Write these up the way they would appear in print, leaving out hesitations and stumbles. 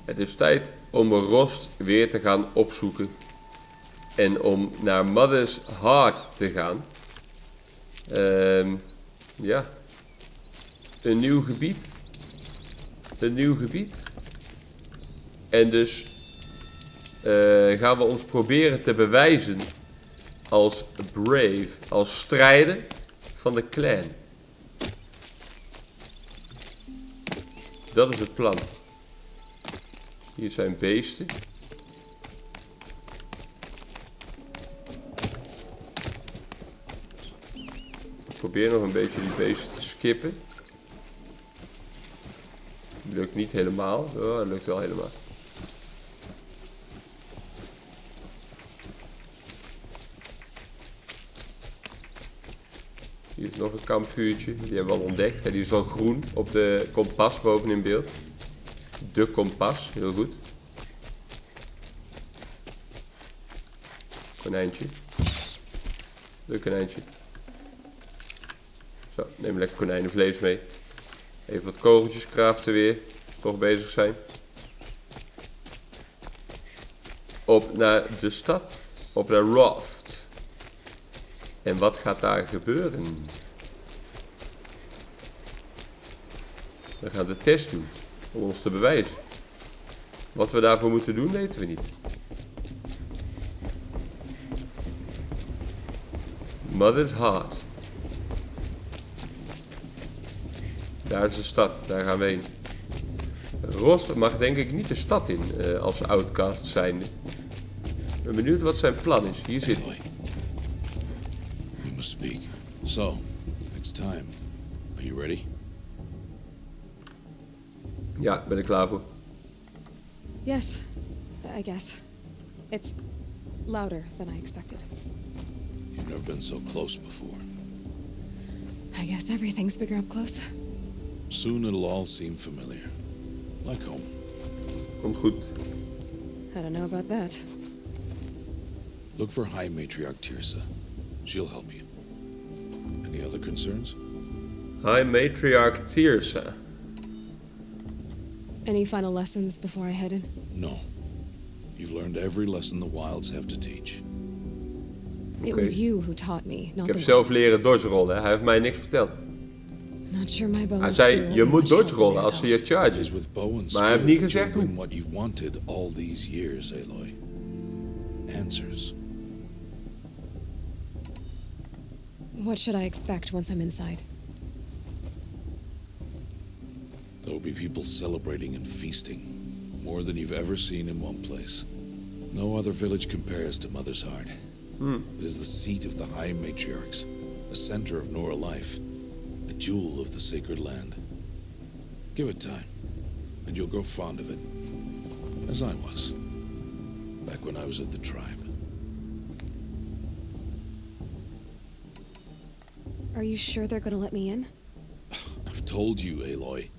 Het is tijd om Rost weer te gaan opzoeken. En om naar Mother's Heart te gaan. Ja. Een nieuw gebied. Een nieuw gebied. En dus gaan we ons proberen te bewijzen als brave, als strijder van de clan. Dat is het plan. Hier zijn beesten. Ik probeer nog een beetje die beesten te skippen. Lukt niet helemaal. Oh, het lukt wel helemaal. Hier is nog een kampvuurtje. Die hebben we al ontdekt. Kijk, die is al groen op de kompas boven in beeld. De kompas, heel goed. Konijntje. Leuk konijntje. Zo, neem lekker konijnenvlees mee. Even wat kogeltjes craften weer. Als we toch bezig zijn. Op naar de stad. Op naar Rost. En wat gaat daar gebeuren? We gaan de test doen. Om ons te bewijzen. Wat we daarvoor moeten doen, weten we niet. Mother's Heart. Daar is de stad, daar gaan we heen. Rost mag denk ik niet de stad in als Outcast zijnde. Ik ben benieuwd wat zijn plan is. Hier zit hij. You must speak. So, it's time. Are you ready? Ja, ben ik klaar voor. Yes, I guess. It's louder than I expected. You've never been so close before. I guess everything's bigger up close. Soon it'll all seem familiar. Like home. Komt goed. I don't know about that. Look for High Matriarch Tirsa. She'll help you. Any other concerns? High Matriarch Tirsa. Any final lessons before I head in? No. You've learned every lesson the wilds have to teach. It was you who taught me, not Ik heb the zelf wilds. leren dodge rollen. Hij heeft mij niks verteld. Not sure my bow Hij is zei, clear je on moet my dodge shelf rollen now. als ze je It chargen. is with bow and Maar hij heeft niet spear gezegd you'll hoe. win what you've wanted all these years, Aloy. Answers. What should I expect once I'm inside? There will be people celebrating and feasting. More than you've ever seen in one place. No other village compares to Mother's Heart. It is the seat of the High Matriarchs, a center of Nora life, a jewel of the sacred land. Give it time, and you'll grow fond of it, as I was, back when I was of the tribe. Are you sure they're gonna let me in? I've told you, Aloy.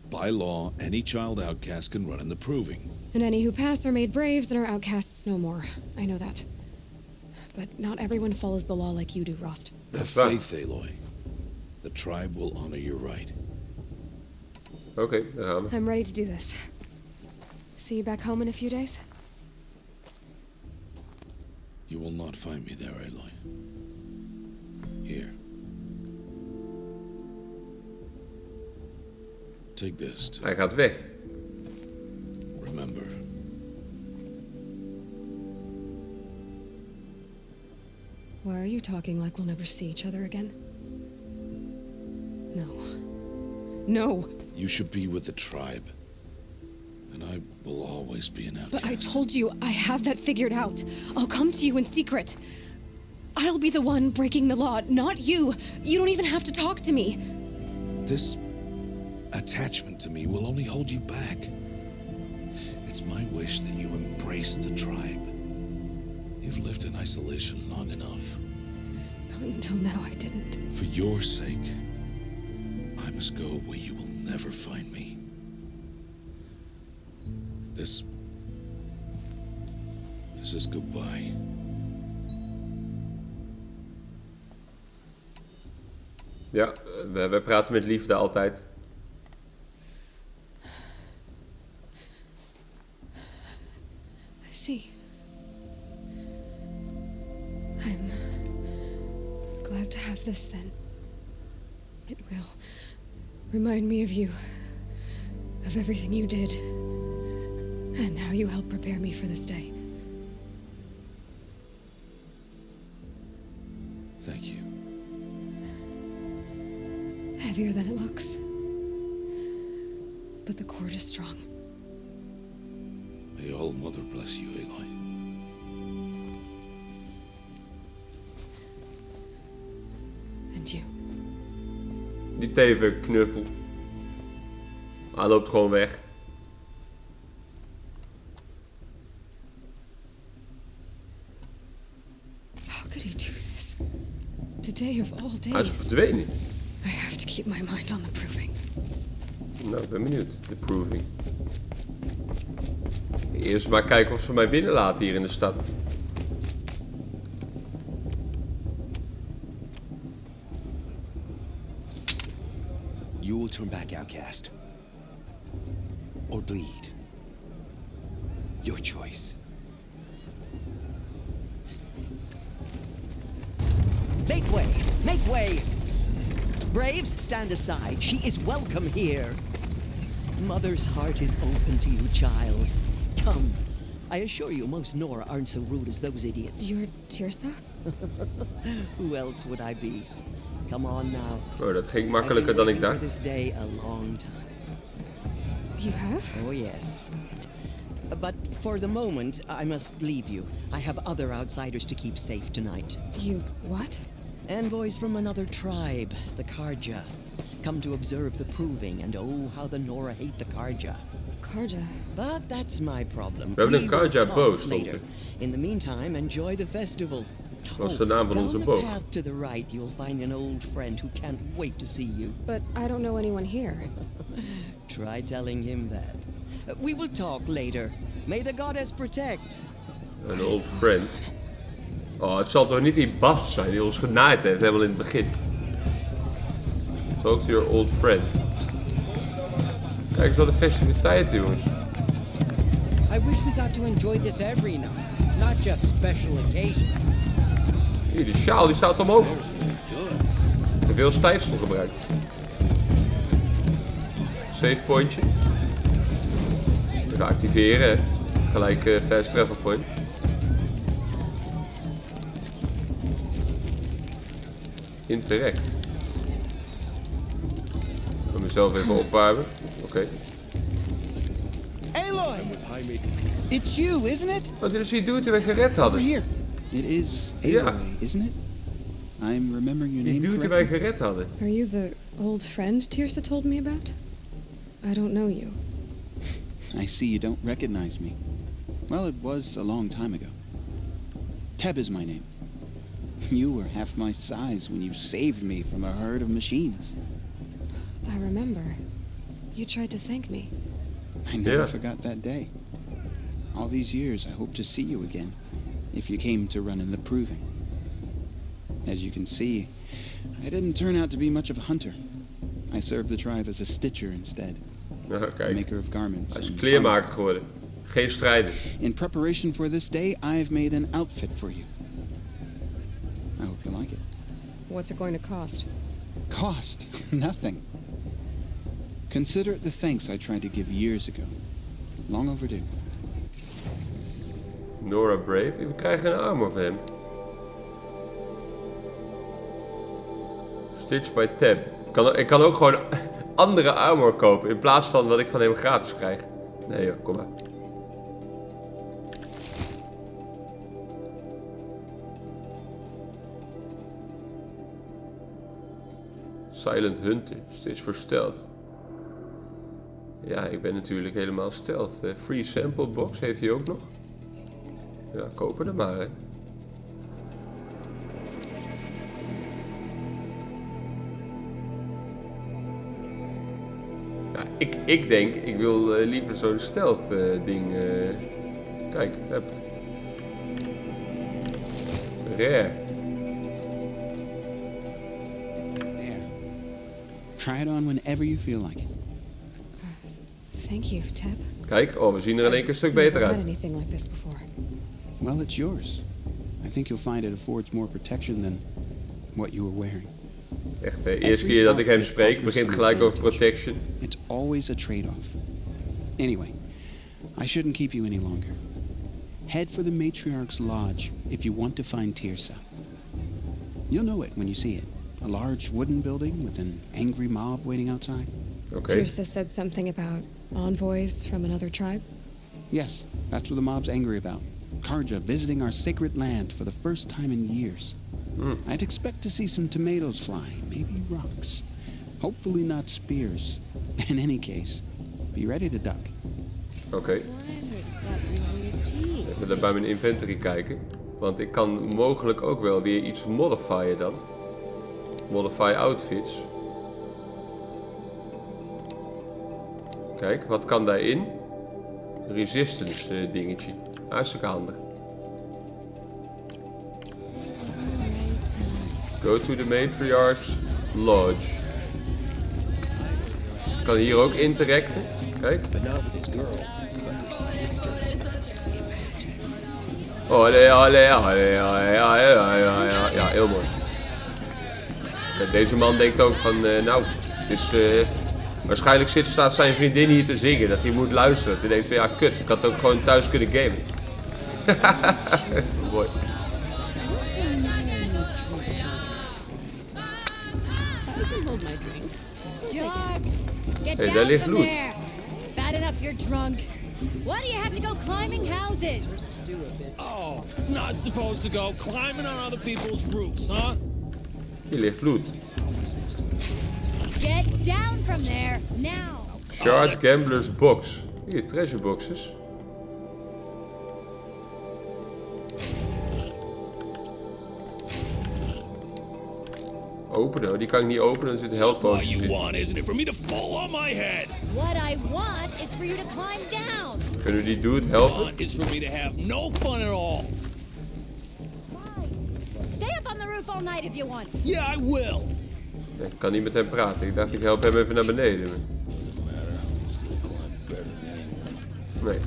By law, any child outcast can run in the proving. And any who pass are made braves and are outcasts no more. I know that. But not everyone follows the law like you do, Rost. Have That's right. faith, Aloy. The tribe will honor your right. Oké, daar gaan we. I'm ready to do this. See you back home in a few days? You will not find me there, Aloy. Here. Take this to Hij gaat weg. remember. Why are you talking like we'll never see each other again? No. No! You should be with the tribe. And I will always be an outcast. But I told you, I have that figured out. I'll come to you in secret. I'll be the one breaking the law, not you. You don't even have to talk to me. This attachment to me will only hold you back. It's my wish that you embrace the tribe. You've lived in isolation long enough. Until now, I didn't. For your sake, I must go where you will never find me. This is goodbye. Ja, we praten met liefde altijd. see. I'm glad to have this then. It will remind me of you, of everything you did, and how you helped prepare me for this day. Thank you. Heavier than it looks. But the cord is strong. May All Mother bless you, Aloy. And you. Niet even knuffel. Hij loopt gewoon weg. How could he do this? Today of all Hij is days. verdwenen. I have to keep my mind on the proving. Nou, ik ben benieuwd. De proving. Eerst maar kijken of ze mij binnenlaten hier in de stad. You will turn back, Outcast. Or bleed. Your choice. Make way! Make way! Braves, stand aside. She is welcome here. Mother's heart is open to you, child. Come. I assure you, most Nora aren't so rude as those idiots. You're Tirsa? Who else would I be? Come on now. Oh, dat ging makkelijker dan ik dacht. I've been waiting for this day a long time. You have? Oh, yes. But for the moment, I must leave you. I have other outsiders to keep safe tonight. You what? Envoys from another tribe, the Karja. Come to observe the proving, and oh, how the Nora hate the Karja. Karja. But that's my problem. We hebben een We will Karja talk boos, stond later. er. In the meantime, enjoy the festival. Dat is de naam van down onze the boog. path to the right, you'll find an old friend who can't wait to see you. But I don't know anyone here. Try telling him that. We will talk later. May the goddess protect. Een old friend. Oh, het zal toch niet die Bas zijn die ons genaaid heeft, helemaal in het begin. Talk to your old friend. Kijk eens naar de festiviteiten, jongens. I wish we got to enjoy this every night, not just special occasions. Hier, die sjaal die staat omhoog. Te veel stijfsel gebruikt. Save pointje. Even activeren, hè. Gelijk fast travel point. Interact. Ik ga mezelf even opwarmen. Oké. Aloy! It's you, isn't it? Wat is die dude die we gered Over hadden? here. It is Aloy, Yeah. isn't it? I'm remembering your Die name dude die wij correctly. gered hadden. Are you the old friend Tirsa told me about? I don't know you. I see you don't recognize me. Well, it was a long time ago. Teb is my name. You were half my size when you saved me from a herd of machines. I remember. You tried to thank me. I never Yeah. forgot that day. All these years, I hope to see you again, if you came to run in the proving. As you can see, I didn't turn out to be much of a hunter. I served the tribe as a stitcher instead, Nou, a kijk. maker of garments. Hij is and kleermaker geworden. Geen strijder. in preparation for this day, I've made an outfit for you. I hope you like it. What's it going to cost? Cost? Nothing. Consider it the thanks I tried to give years ago. Long overdue. Nora Brave. We krijgen een armor van hem. Stitch by Tab. Ik kan ook gewoon andere armor kopen in plaats van wat ik van hem gratis krijg. Nee joh, kom maar. Silent Hunter. Stitch voor stealth. Ja, ik ben natuurlijk helemaal stealth. Free sample box heeft hij ook nog. Ja, kopen er maar, hè. Ja, ik denk, ik wil liever zo'n stealth ding. Kijk, heb. Rare. There. Try it on whenever you feel like it. Thank you, Teb. Kijk, oh, we zien er in één keer een stuk beter Never had uit. anything like this before. Well, it's yours. I think you'll find it affords more protection than what you were wearing. Echt, de eerste keer dat ik hem spreek, begint gelijk over protection. It's always a trade-off. Anyway, I shouldn't keep you any longer. Head for the Matriarch's Lodge if you want to find Tirsa. You'll know it when you see it. A large wooden building with an angry mob waiting outside. Oké. Tirsa said something about envoys from another tribe. Yes, that's what the mob's angry about. Karja visiting our sacred land for the first time in years. I'd expect to see some tomatoes fly, maybe rocks. Hopefully not spears. In any case, be ready to duck. Oké. Even bij mijn inventory kijken. Want ik kan mogelijk ook wel weer iets modifieren dan. Modify outfits. Kijk, wat kan daarin? Resistance dingetje. Hartstikke handig. Go to the Matriarch's Lodge. Ik kan hier ook interacten. Kijk. Olé, olé, olé, olé, olé. Ja, heel mooi. Ja, deze man denkt ook van, nou, het is... waarschijnlijk staat zijn vriendin hier te zingen, dat hij moet luisteren. Hij denkt van, ja, kut, ik had ook gewoon thuis kunnen gamen. Mooi. Hey, daar ligt loot. Bad enough you're drunk. Why do you have to go climbing houses? Oh, not supposed to go climbing on other people's roofs, huh? Hier ligt loot. Get down from there, now. Shard Gambler's Box. Hier, treasure boxes. Openen, die kan ik niet openen, er zitten health What potions you in. want, isn't it, for me to fall on my head? What I want is for you to climb down. Kunnen we die dude helpen? Want is for me to have no fun at all. Fine. Stay up on the roof all night if you want. Yeah, I will. Nee, ik kan niet met hem praten. Ik dacht ik help hem even naar beneden. Nee.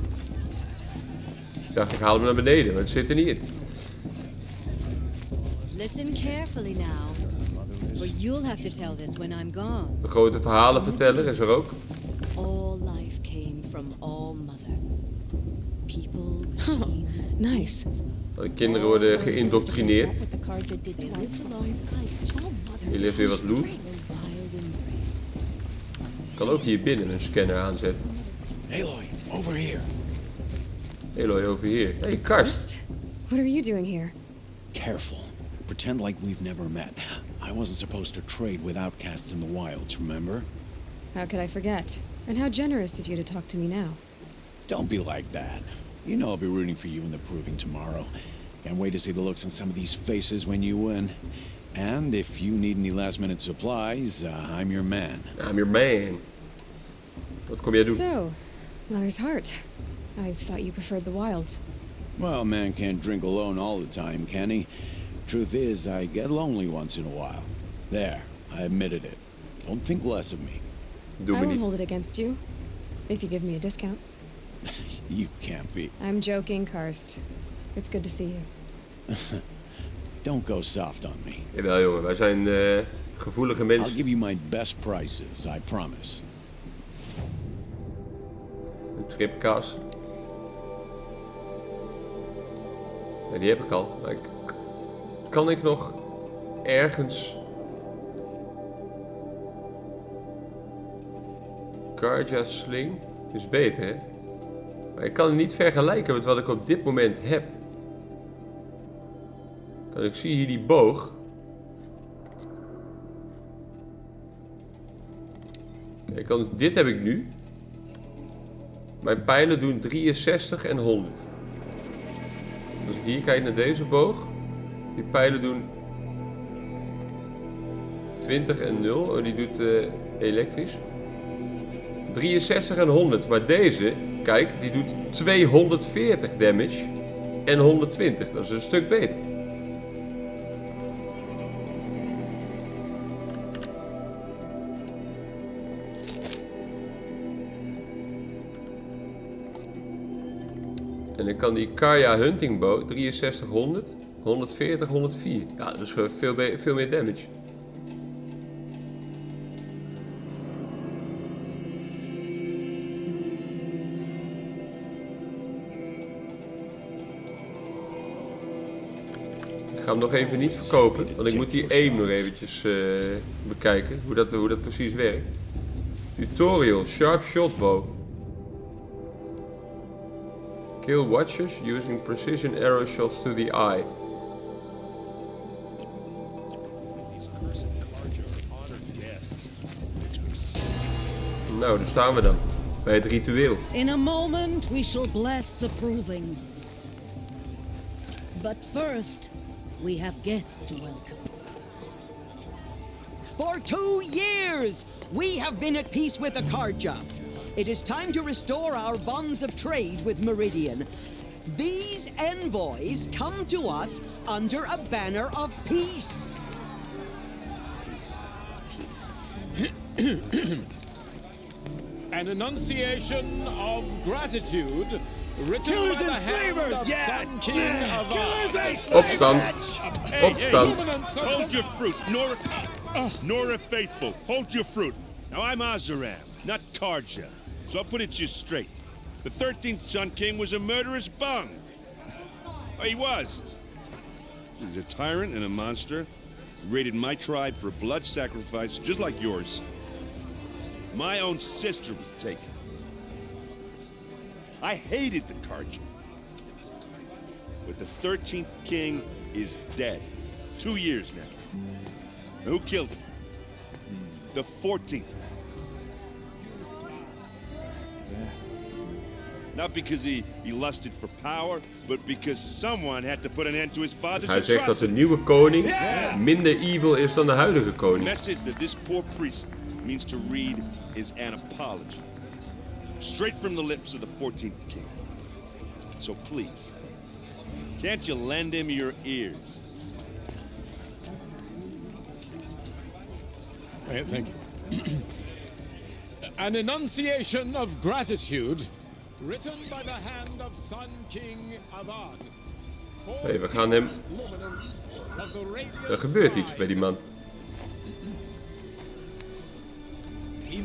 Ik dacht ik haal hem naar beneden, maar het zit er niet in. Listen carefully now. For you'll have to tell this when I'm gone. De grote verhalenverteller is er ook. All life came from all mother. People, machines, Nice. De kinderen worden geïndoctrineerd. what the Karja did they lived alongside each other. Hier ligt weer wat loot. Wild embrace. Ik kan ook hier binnen een scanner aanzetten. Aloy, over here. Eloy over hier. Hey, Karst. Rost, what are you doing here? Careful. Pretend like we've never met. I wasn't supposed to trade with outcasts in the wilds, remember? How could I forget? And how generous of you to talk to me now. Don't be like that. You know I'll be rooting for you in the proving tomorrow. Can't wait to see the looks on some of these faces when you win. And if you need any last-minute supplies, I'm your man. I'm your man. Wat kom jij doen? So, Mother's Heart. I thought you preferred the wilds. Well, a man can't drink alone all the time, can he? Truth is, I get lonely once in a while. There, I admitted it. Don't think less of me. Doe I me won't niet. hold it against you. If you give me a discount. You can't be. I'm joking, Karst. It's good to see you. Don't go soft on me. Jawel jongen, wij zijn gevoelige I'll mensen. give you my best prices, I promise. Een tripkaas. Ja, die heb ik al. Maar kan ik nog ergens... Karja Sling is beter, hè? Maar ik kan het niet vergelijken met wat ik op dit moment heb. En ik zie hier die boog. Kijk, dit heb ik nu. Mijn pijlen doen 63 en 100. Als ik hier kijk naar deze boog. Die pijlen doen 20 en 0. Oh, die doet elektrisch. 63 en 100. Maar deze, kijk, die doet 240 damage. En 120. Dat is een stuk beter. En dan kan die Karja hunting bow 6300, 140, 104. Ja, dus veel meer damage. Ik ga hem nog even niet verkopen, want ik moet die aim nog eventjes bekijken, hoe dat precies werkt. Tutorial, sharp shot bow. Kill watchers using precision arrow shots to the eye. Nou, daar staan we dan, bij het ritueel. In a moment we shall bless the proving. But first, we have guests to welcome. For 2 years, we have been at peace with the Karja. It is time to restore our bonds of trade with Meridian. These envoys come to us under a banner of peace. An enunciation of gratitude written by the hand of Sun King of Opstand. Opstand. Hold your fruit, Nora Faithful. Hold your fruit. Now I'm Azaram, not Karja. So I'll put it to you straight. The 13th Sun King was a murderous bung. Oh, he was. He's a tyrant and a monster. He raided my tribe for a blood sacrifice, just like yours. My own sister was taken. I hated the Karja. But the 13th king is dead. 2 years now. Who killed him? The 14th. Not because he lusted for power, but because someone had to put an end to his father's Hij zegt dat de atrocities. nieuwe koning minder evil is dan de huidige The koning. message that this poor priest means to read is an apology. Straight from the lips of the 14th king. So please, can't you lend him your ears? Thank you. An enunciation of gratitude written by the hand of Sun King Avad. Nee, we gaan hem... Er gebeurt iets bij die man.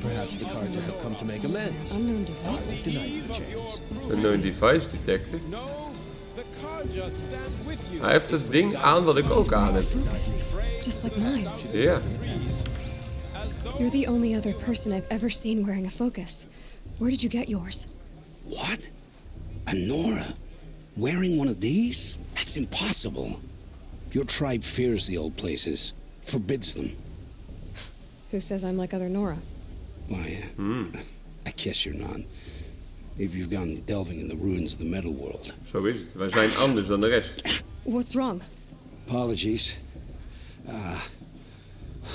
Perhaps the Karja have come to make amends. Unknown device. Tonight the chance. Unknown device detected. Hij heeft het ding aan wat ik ook aan heb. Just like mine. Ja. You're the only other person I've ever seen wearing a focus. Where did you get yours? What? A Nora? Wearing one of these? That's impossible. Your tribe fears the old places, forbids them. Who says I'm like other Nora? Why, I guess you're not. If you've gone delving in the ruins of the metal world. Zo is het. Wij zijn anders dan de rest. What's wrong? Apologies.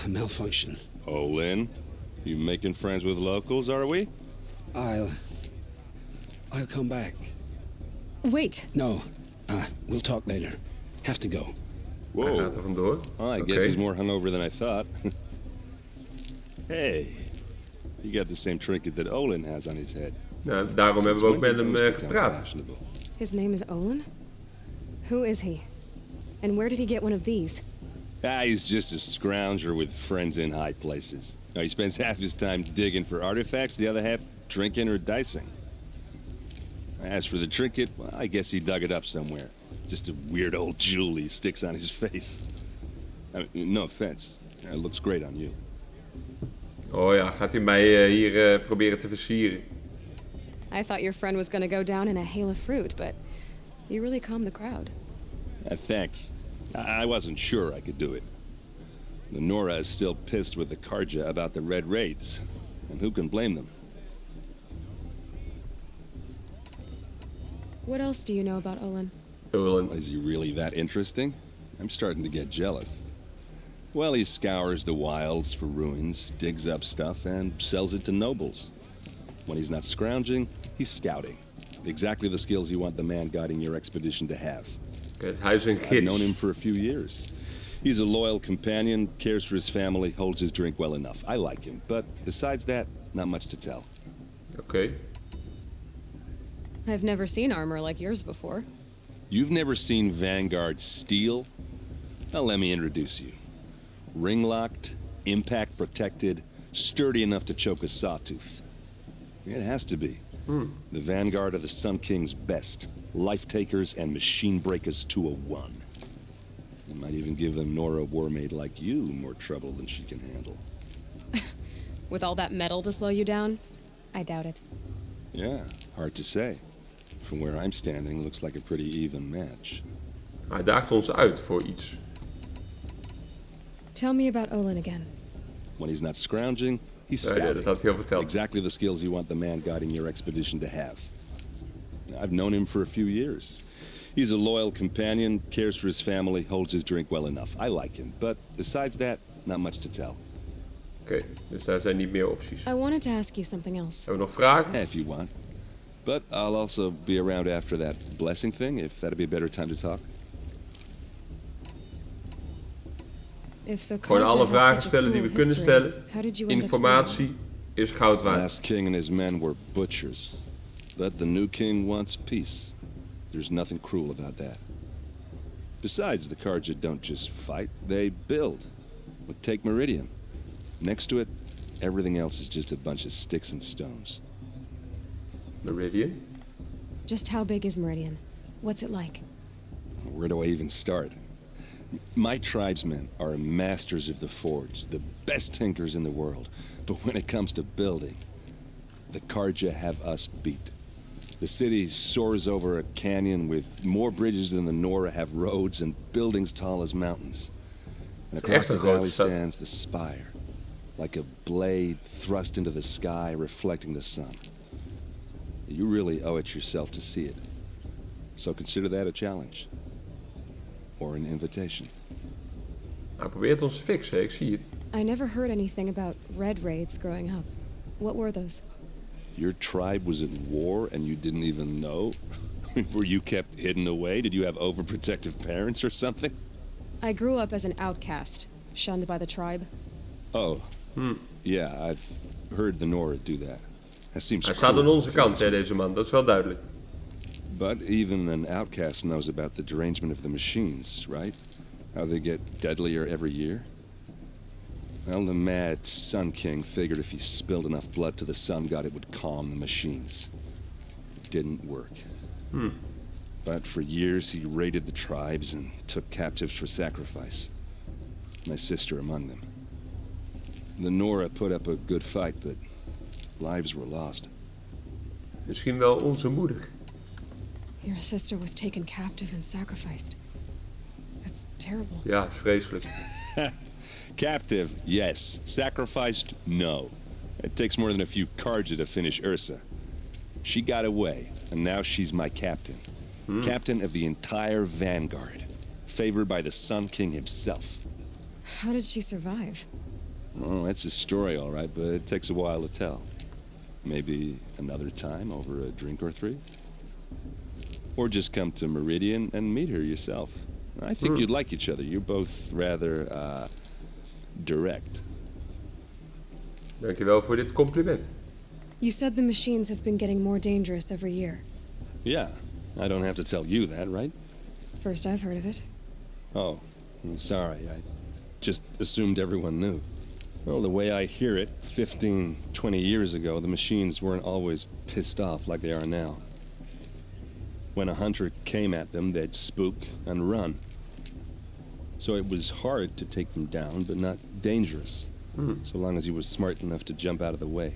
Malfunction. Oh, Lynn, you making friends with locals, are we? I'll come back. Wait. No, we'll talk later. Have to go. Whoa. Hij gaat er vandoor. I guess he's more hungover than I thought. Hey, you got the same trinket that Olin has on his head. Nou, daarom hebben we ook met hem gepraat. His name is Olin? Who is he? And where did he get one of these? He's just a scrounger with friends in high places. He spends half his time digging for artifacts, the other half drinking or dicing. As for the trinket, well, I guess he dug it up somewhere. Just a weird old jewel he sticks on his face. I mean, no offense. It looks great on you. Oh ja, gaat hij mij hier proberen te versieren. I thought your friend was gonna go down in a hail of fruit, but you really calmed the crowd. Thanks. I wasn't sure I could do it. The Nora is still pissed with the Karja about the Red Raids, and who can blame them? What else do you know about Olin? Olin. Is he really that interesting? I'm starting to get jealous. Well, he scours the wilds for ruins, digs up stuff, and sells it to nobles. When he's not scrounging, he's scouting. Exactly the skills you want the man guiding your expedition to have. Hij is een gids. I've known him for a few years. He's a loyal companion, cares for his family, holds his drink well enough. I like him, but besides that, not much to tell. Oké. I've never seen armor like yours before. You've never seen Vanguard steel? Well, let me introduce you. Ring-locked, impact-protected, sturdy enough to choke a sawtooth. It has to be. The Vanguard of the Sun King's best. Life-takers and machine breakers to a one. It might even give a Nora warmaid like you more trouble than she can handle. With all that metal to slow you down? I doubt it. Yeah, hard to say. From where I'm standing, looks like a pretty even match. Hij daagt ons uit voor iets. Tell me about Olin again. When he's not scrounging, he's Ja, scouting. dat had hij al verteld. Exactly the skills you want the man guiding your expedition to have. I've known him for a few years. He's a loyal companion, cares for his family, holds his drink well enough. I like him, but besides that, not much to tell. Oké, dus daar zijn niet meer opties. I wanted to ask you something else. Hebben we nog vragen? If you want. But I'll also be around after that blessing thing, if that'd be a better time to talk. If the Gewoon alle Carja has vragen such a stellen die we cruel kunnen history, stellen. how did you end up Informatie is goud The waard. last king and his men were butchers. But the new king wants peace. There's nothing cruel about that. Besides, the Carja don't just fight, they build. But take Meridian. Next to it, everything else is just a bunch of sticks and stones. Meridian? Just how big is Meridian? What's it like? Where do I even start? My tribesmen are masters of the forge, the best tinkers in the world. But when it comes to building, the Carja have us beat. The city soars over a canyon with more bridges than the Nora have roads and buildings tall as mountains. And across the valley stands the spire, like a blade thrust into the sky, reflecting the sun. You really owe it yourself to see it. So consider that a challenge. Or an invitation. Hij probeert ons te fixen, ik zie het. I never heard anything about red raids growing up. What were those? Your tribe was at war and you didn't even know? Were you kept hidden away? Did you have overprotective parents or something? I grew up as an outcast, shunned by the tribe. Oh. Yeah, I've heard the Nora do that. That seems Hij staat aan onze kant, hè, deze man. Dat is wel duidelijk. But even an outcast knows about the derangement of the machines, right? How they get deadlier every year? Well, the mad Sun King figured if he spilled enough blood to the Sun God, it would calm the machines. It didn't work. But for years he raided the tribes and took captives for sacrifice. My sister among them. The Nora put up a good fight, but lives were lost. Misschien wel onze moeder. Your sister was taken captive and sacrificed. That's terrible. Ja, vreselijk. Captive, yes. Sacrificed, no. It takes more than a few Carja to finish Ursa. She got away, and now she's my captain. Captain of the entire Vanguard. Favored by the Sun King himself. How did she survive? Oh, that's a story, all right, but it takes a while to tell. Maybe another time over a drink or three? Or just come to Meridian and meet her yourself. I think you'd like each other. You're both rather, direct. Dankjewel voor dit compliment. You said the machines have been getting more dangerous every year. Yeah, I don't have to tell you that, right? First I've heard of it. Oh, I'm sorry. I just assumed everyone knew. Well, the way I hear it, 15, 20 years ago, the machines weren't always pissed off like they are now. When a hunter came at them, they'd spook and run. So it was hard to take them down, but not dangerous, so long as he was smart enough to jump out of the way.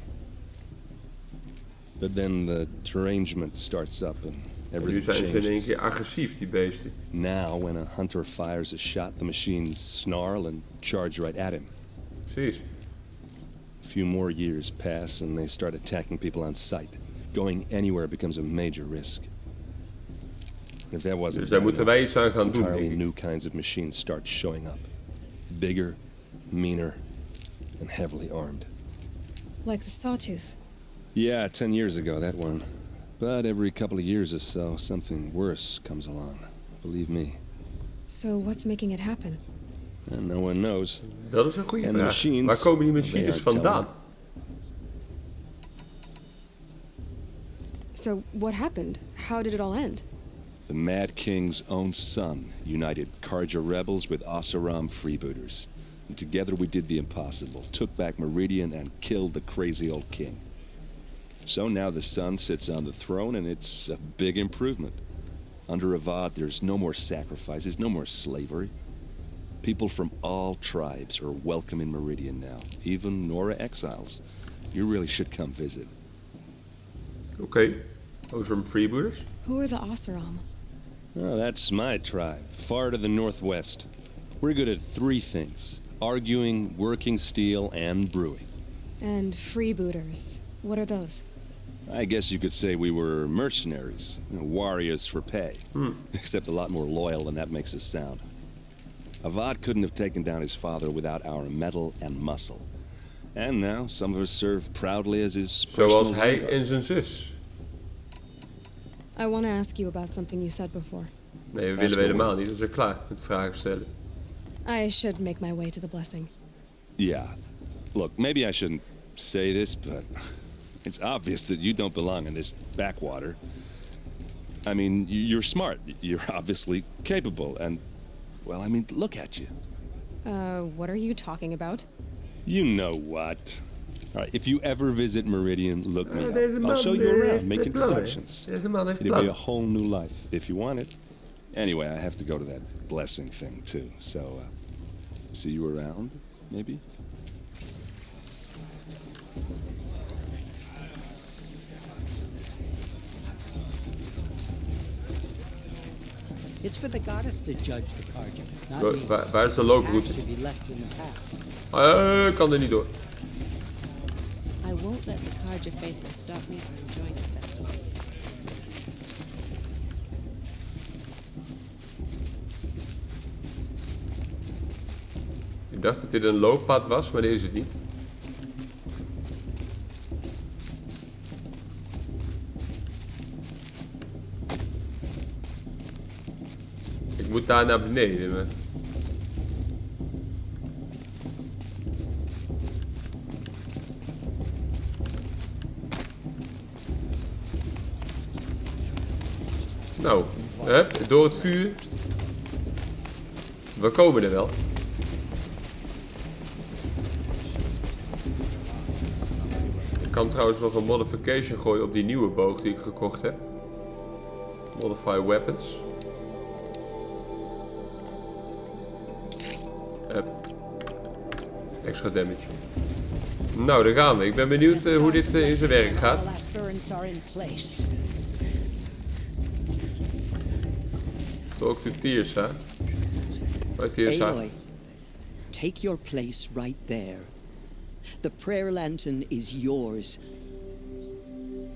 But then the derangement starts up and Nu everything zijn ze in één changes. keer agressief, die beesten. Now, when a hunter fires a shot, the machines snarl and charge right at him. Precies. A few more years pass and they start attacking people on sight. Going anywhere becomes a major risk. If that wasn't Dus daar bad moeten wij iets aan gaan enough, doen, entirely denk ik. new kinds of machines start showing up. Bigger, meaner, and heavily armed. Like the sawtooth. Yeah, 10 years ago, that one. But every couple of years or so, something worse comes along. Believe me. So what's making it happen? And no one knows. Dat is een goede And the vraag. machines, Waar komen die they machines are vandaan? So So, what happened? How did it all end? The Mad King's own son united Karja rebels with Oseram freebooters. And together we did the impossible, took back Meridian and killed the crazy old king. So now the son sits on the throne and it's a big improvement. Under Avad, there's no more sacrifices, no more slavery. People from all tribes are welcome in Meridian now, even Nora exiles. You really should come visit. Okay. Oseram freebooters? Who are the Oseram? Oh, that's my tribe, far to the northwest. We're good at 3 things: arguing, working steel, and brewing. And freebooters. What are those? I guess you could say we were mercenaries, warriors for pay. Except a lot more loyal than that makes us sound. Avad couldn't have taken down his father without our metal and muscle. And now some of us serve proudly as his Zoals personal hij vanguard. en zijn zus. I want to ask you about something you said before. Nee, we willen helemaal niet. We zijn klaar met vragen stellen. I should make my way to the blessing. Yeah. Look, maybe I shouldn't say this, but it's obvious that you don't belong in this backwater. I mean, you're smart. You're obviously capable, and, well, I mean, look at you. What are you talking about? You know what. All right, if you ever visit Meridian, look me up. Deze man I'll show you around, heeft make plannen. introductions. Deze man heeft It'll be a plannen. whole new life, if you want it. Anyway, I have to go to that blessing thing, too. So, see you around, maybe? It's for the goddess to judge the Karja, not me. Waar is de looproute? That should be left in the past. Kan er niet door. I won't let the Karja faithful stop me from enjoying the festival. Ik dacht dat dit een looppad was, maar dit is het niet. Ik moet daar naar beneden. Maar... Nou, hup, door het vuur. We komen er wel. Ik kan trouwens nog een modification gooien op die nieuwe boog die ik gekocht heb. Modify weapons. Hup. Extra damage. Nou, daar gaan we. Ik ben benieuwd hoe dit in zijn werk gaat. All aspirants are in place. Talk to Tirsa. Hoi Tirsa. Aloy, take your place right there. The prayer lantern is yours.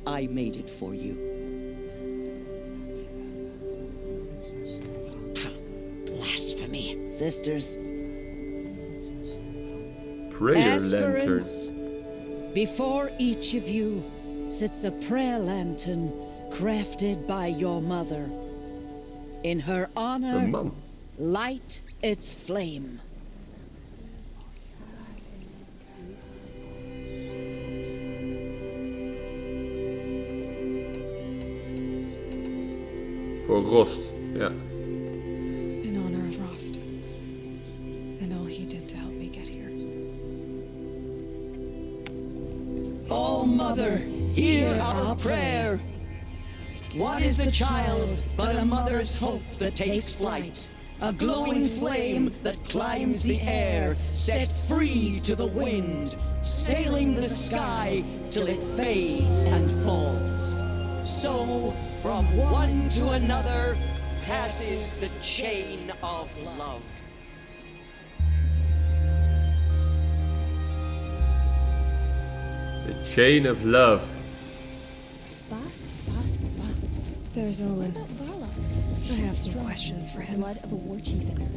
I made it for you. Blasphemy. Sisters. Prayer lantern. Aspirants, before each of you sits a prayer lantern crafted by your mother. In her honor, light its flame. Voor Rost, ja. In honor of Rost. And all he did to help me get here. Oh, Mother, hear our prayer. What is the child but a mother's hope that takes flight? A glowing flame that climbs the air, set free to the wind, sailing the sky till it fades and falls. So, from one to another, passes the chain of love. The chain of love. There's Olin. I have some questions for him. Blood of a war chief in her.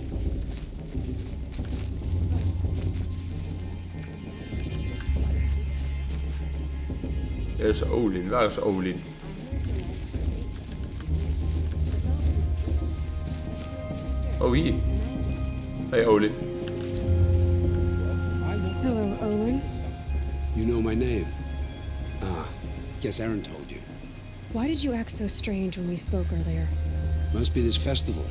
Er is Olin. Waar is Olin? Oh, hier. Hey, Olin. Hello, Olin. You know my name? Ah, guess Aaron told you. Why did you act so strange when we spoke earlier? Must be this festival.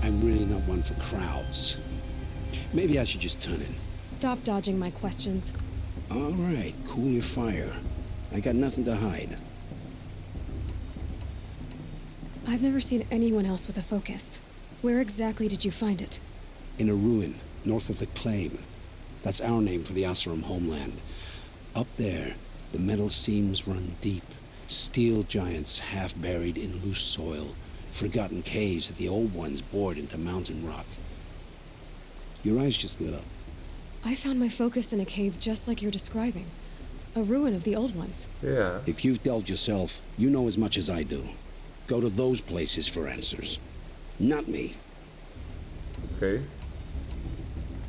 I'm really not one for crowds. Maybe I should just turn in. Stop dodging my questions. All right, cool your fire. I got nothing to hide. I've never seen anyone else with a focus. Where exactly did you find it? In a ruin, north of the Claim. That's our name for the Oseram homeland. Up there, the metal seams run deep. Steel giants half buried in loose soil. Forgotten caves that the old ones bored into mountain rock. Your eyes just lit up. I found my focus in a cave just like you're describing. A ruin of the old ones. Yeah. If you've delved yourself, you know as much as I do. Go to those places for answers. Not me. Okay.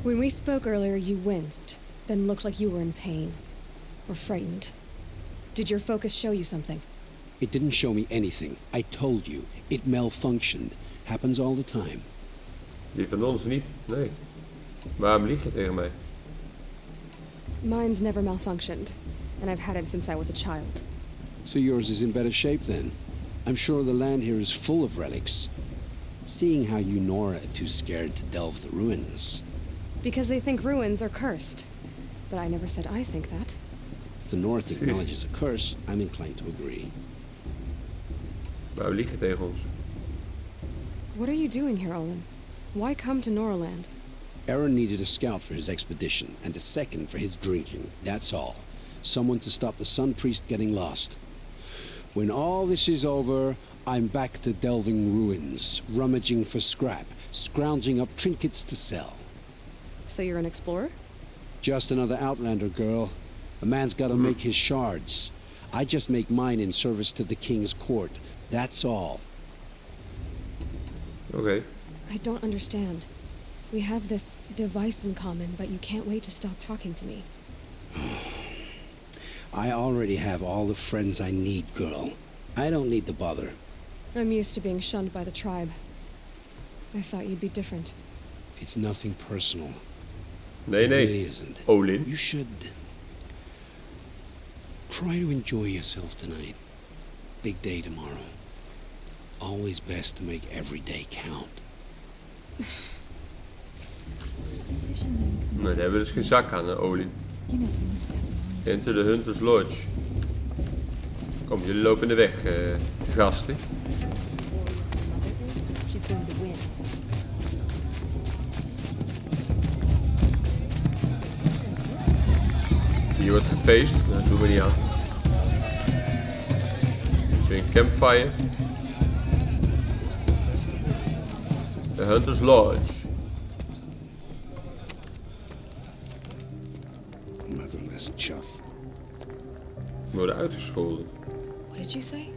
When we spoke earlier, you winced, then looked like you were in pain. Or frightened. Did your focus show you something? It didn't show me anything. I told you. It malfunctioned. Happens all the time. Die van ons niet. Nee. Waarom lieg je tegen mij? Mine's never malfunctioned. And I've had it since I was a child. So yours is in better shape then. I'm sure the land here is full of relics. Seeing how you Nora are too scared to delve the ruins. Because they think ruins are cursed. But I never said I think that. If the North acknowledges a curse, I'm inclined to agree. Waarom lieg je tegen ons? What are you doing here, Olin? Why come to Noraland? Aaron needed a scout for his expedition, and a second for his drinking. That's all. Someone to stop the Sun Priest getting lost. When all this is over, I'm back to delving ruins, rummaging for scrap, scrounging up trinkets to sell. So you're an explorer? Just another Outlander, girl. A man's gotta make his shards. I just make mine in service to the King's court. That's all. Okay. I don't understand. We have this device in common, but you can't wait to stop talking to me. I already have all the friends I need, girl. I don't need the bother. I'm used to being shunned by the tribe. I thought you'd be different. It's nothing personal. Nee, It nee. really isn't. Olin. You should try to enjoy yourself tonight. Big day tomorrow. Always best to make every day count. Nee, daar hebben we dus geen zak aan, hè, Olin. Enter the Hunter's Lodge. Kom, jullie lopen in de weg, gasten. Hier wordt gefeest, nou, dat doen we niet aan. Dus een campfire. The Hunter's Lodge. Motherless chuff. We worden uitgescholden. What did you say?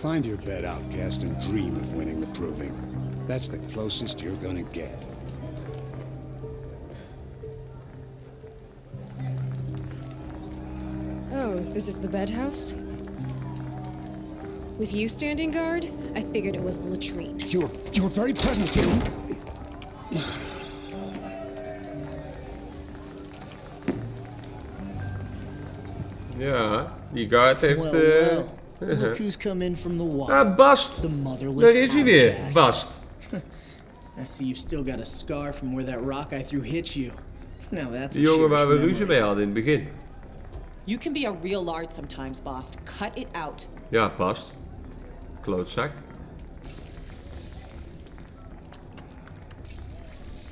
Find your bed, Outcast, and dream of winning the proving. That's the closest you're gonna get. Oh, this is the bedhouse? With you standing guard, I figured it was the latrine. You're very present here. Ja, die guard heeft... Look who's come in from the wild. Ah, Bast! The motherless Daar is hij weer, outcast. Bast. I see you've still got a scar from where that rock I threw hit you. Now that's Die jongen waar we ruzie mee hadden in het begin. You can be a real lard sometimes, boss. Cut it out. Ja, past. Klootzak.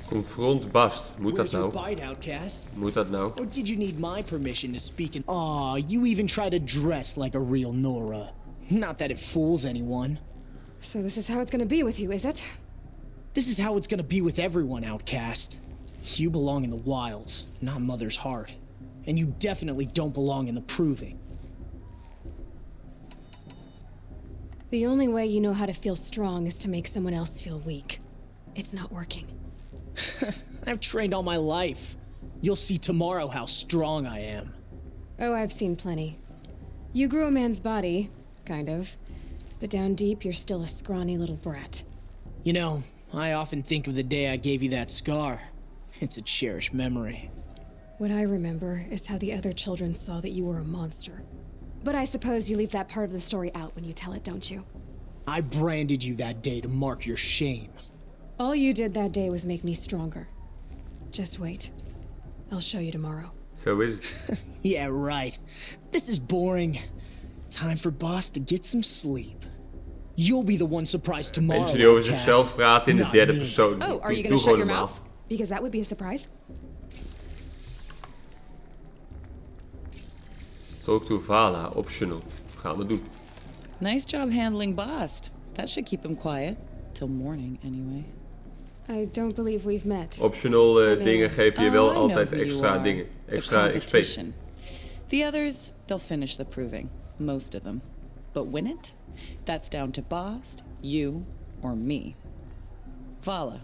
Confront Bast. Moet dat Where's your nou? bite, Outcast? Moet dat nou? Or did you need my permission to speak in... Aw, you even try to dress like a real Nora. Not that it fools anyone. So this is how it's gonna be with you, is it? This is how it's gonna be with everyone, Outcast. You belong in the wilds, not Mother's heart. And you definitely don't belong in the proving. The only way you know how to feel strong is to make someone else feel weak. It's not working. I've trained all my life. You'll see tomorrow how strong I am. Oh, I've seen plenty. You grew a man's body, kind of. But down deep, you're still a scrawny little brat. You know, I often think of the day I gave you that scar. It's a cherished memory. What I remember is how the other children saw that you were a monster. But I suppose you leave that part of the story out when you tell it, don't you? I branded you that day to mark your shame. All you did that day was make me stronger. Just wait. I'll show you tomorrow. Zo is het. Yeah, right. This is boring. Time for Boss to get some sleep. You'll be the one surprised tomorrow. Mensen die over Outcast. zichzelf praten in de derde persoon. Oh, are you Doe gonna shut gewoon your normaal. mouth? Because that would be a surprise. Talk to Vala, optional. Gaan we doen. Nice job handling Bast. That should keep him quiet. Till morning, anyway. I don't believe we've met. Optional dingen geven je wel I know altijd who you extra are. dingen. The Extra XP. competition. The others, they'll finish the proving. Most of them. But win it? That's down to Bast, you, or me. Vala.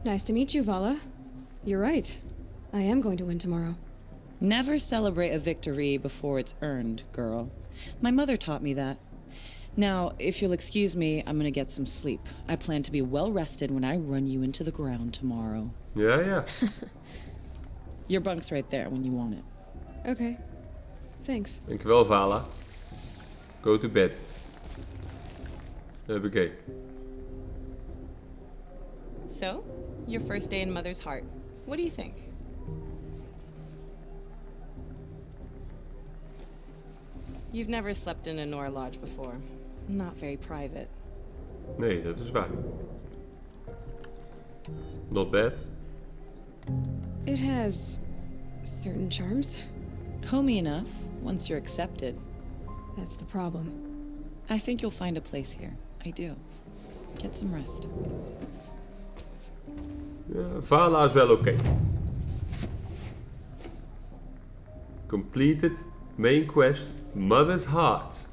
Nice to meet you, Vala. You're right. I am going to win tomorrow. Never celebrate a victory before it's earned, girl. My mother taught me that. Now, if you'll excuse me, I'm gonna get some sleep. I plan to be well rested when I run you into the ground tomorrow. Ja, ja. Your bunk's right there when you want it. Okay. Thanks. Dankjewel, Vala. Go to bed. Huppakee. So, your first day in Mother's Heart. What do you think? You've never slept in a Nora lodge before. Not very private. Nee, dat is waar. Not bad. It has certain charms. Homey enough, once you're accepted. That's the problem. I think you'll find a place here. I do. Get some rest. Ja, Vala is wel oké. Completed main quest Mother's Heart.